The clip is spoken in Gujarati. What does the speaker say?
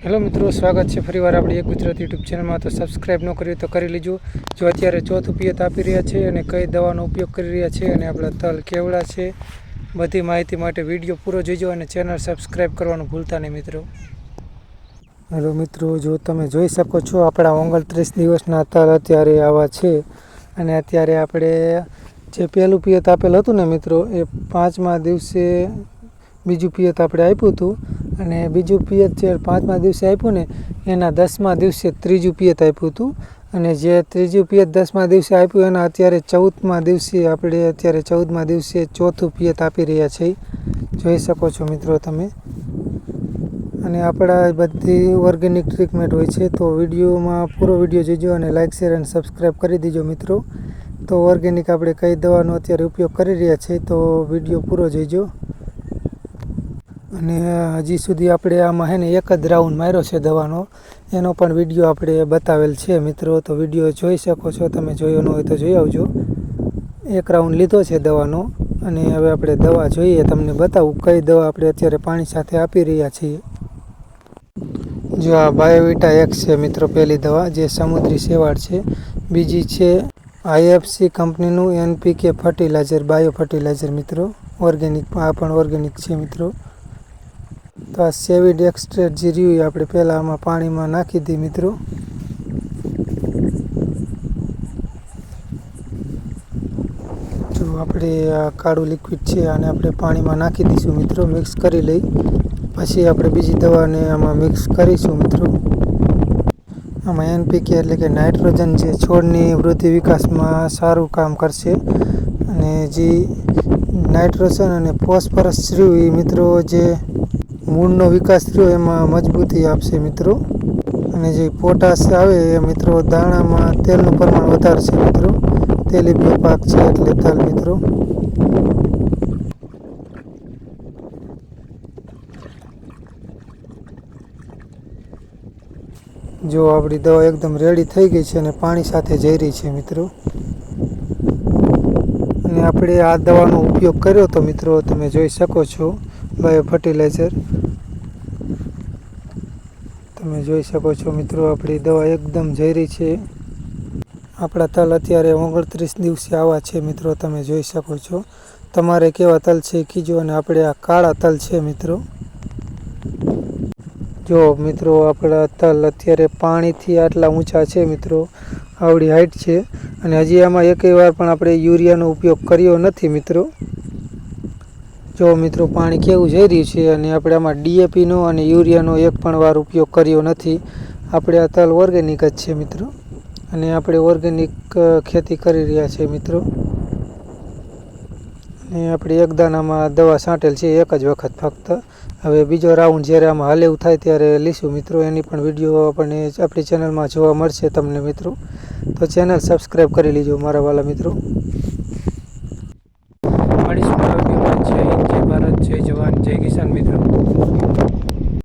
હેલો મિત્રો, સ્વાગત છે ફરીવાર આપણી એક ગુજરાતી યુટ્યુબ ચેનલમાં। તો સબસ્ક્રાઈબ ન કર્યું તો કરી લીજો। જો અત્યારે ચોથું પિયત આપી રહ્યા છે અને કઈ દવાનો ઉપયોગ કરી રહ્યા છે અને આપણા તલ કેવડા છે, બધી માહિતી માટે વિડીયો પૂરો જોઈજો અને ચેનલ સબસ્ક્રાઈબ કરવાનું ભૂલતા નહીં મિત્રો। હેલો મિત્રો, જો તમે જોઈ શકો છો આપણા 29 દિવસના તલ અત્યારે આવા છે અને અત્યારે આપણે જે પહેલું પિયત આપેલ હતું ને મિત્રો, એ 5મા દિવસે બીજું પિયત આપણે આપ્યું હતું અને બીજું પિયત જે 5મા દિવસે આપ્યું ને એના 10મા દિવસે ત્રીજું પિયત આપ્યું હતું અને જે ત્રીજું પિયત 10મા દિવસે આપ્યું એના અત્યારે 14મા દિવસે આપણે અત્યારે 14મા દિવસે ચોથું પિયત આપી રહ્યા છીએ, જોઈ શકો છો મિત્રો તમે। અને આપણા બધી ઓર્ગેનિક ટ્રીટમેન્ટ હોય છે, તો વિડીયોમાં પૂરો વિડીયો જોજો અને લાઇક શેર અને સબસ્ક્રાઈબ કરી દીજો મિત્રો। તો ઓર્ગેનિક આપણે કઈ દવાનો અત્યારે ઉપયોગ કરી રહ્યા છીએ તો વિડીયો પૂરો જોઈજો। અને હજી સુધી આપણે આમાં છે ને એક જ રાઉન્ડ માર્યો છે દવાનો, એનો પણ વિડીયો આપણે બતાવેલ છે મિત્રો। તો વિડીયો જોઈ શકો છો તમે, જોયો ન હોય તો જોઈ આવજો। એક રાઉન્ડ લીધો છે દવાનો અને હવે આપણે દવા જોઈએ, તમને બતાવું કઈ દવા આપણે અત્યારે પાણી સાથે આપી રહ્યા છીએ। જો આ બાયોવિટા એક્સ છે મિત્રો, પહેલી દવા જે સમુદ્રી શેવાળ છે। બીજી છે IFC કંપનીનું NPK ફર્ટિલાઇઝર, બાયો ફર્ટિલાઇઝર મિત્રો, ઓર્ગેનિક, આ પણ ઓર્ગેનિક છે મિત્રો। તો આ સેવિડ એક્સ્ટ્રેટ જે રહ્યું એ આપણે પહેલાં આમાં પાણીમાં નાખી દઈએ મિત્રો। જો આપણે આ કાળું લિક્વિડ છે આને આપણે પાણીમાં નાખી દઈશું મિત્રો, મિક્સ કરી લઈ, પછી આપણે બીજી દવાને આમાં મિક્સ કરીશું મિત્રો। આમાં NPK એટલે કે નાઇટ્રોજન જે છોડની વૃદ્ધિ વિકાસમાં સારું કામ કરશે અને જે નાઇટ્રોજન અને ફોસ્ફરસ રહ્યું એ મિત્રો જે મૂળનો વિકાસ થયો એમાં મજબૂતી આપશે મિત્રો। અને જે પોટાશ આવે એ મિત્રો દાણામાં તેલનું પ્રમાણ વધારશે મિત્રો, તેલીબીયો પાક છે એટલે તલ મિત્રો। જો આપણી દવા એકદમ રેડી થઈ ગઈ છે અને પાણી સાથે જઈ રહી છે મિત્રો। અને આપણે આ દવાનો ઉપયોગ કર્યો તો મિત્રો, તમે જોઈ શકો છો બાયો ફર્ટિલાઇઝર, તમે જોઈ શકો છો મિત્રો આપણી દવા એકદમ જઈ રહી છે। આપણા તલ અત્યારે 29 દિવસે આવા છે મિત્રો, તમે જોઈ શકો છો। તમારે કેવા તલ છે કીજો। અને આપણે આ કાળા તલ છે મિત્રો। જો મિત્રો આપણા તલ અત્યારે પાણીથી આટલા ઊંચા છે મિત્રો, આવડી હાઈટ છે અને હજી આમાં એકેય વાર પણ આપણે યુરિયાનો ઉપયોગ કર્યો નથી મિત્રો। જો મિત્રો પાણી કેવું જઈ રહ્યું છે અને આપણે આમાં DAPનો અને યુરિયાનો એક પણ વાર ઉપયોગ કર્યો નથી। આપણે આ તલ ઓર્ગેનિક જ છે મિત્રો અને આપણે ઓર્ગેનિક ખેતી કરી રહ્યા છીએ મિત્રો। અને આપણે એક દાનામાં દવા છાંટેલ છે એક જ વખત ફક્ત। હવે બીજો રાઉન્ડ જ્યારે આમાં હલેવું થાય ત્યારે લઈશું મિત્રો, એની પણ વિડીયો આપણને આપણી ચેનલમાં જોવા મળશે તમને મિત્રો। તો ચેનલ સબસ્ક્રાઈબ કરી લીજો મારા વાલા મિત્રો। મળીશું નવા વિડીયોમાં। જય હિન્દ, જય ભારત, જય જવાન, જય કિસાન મિત્રો।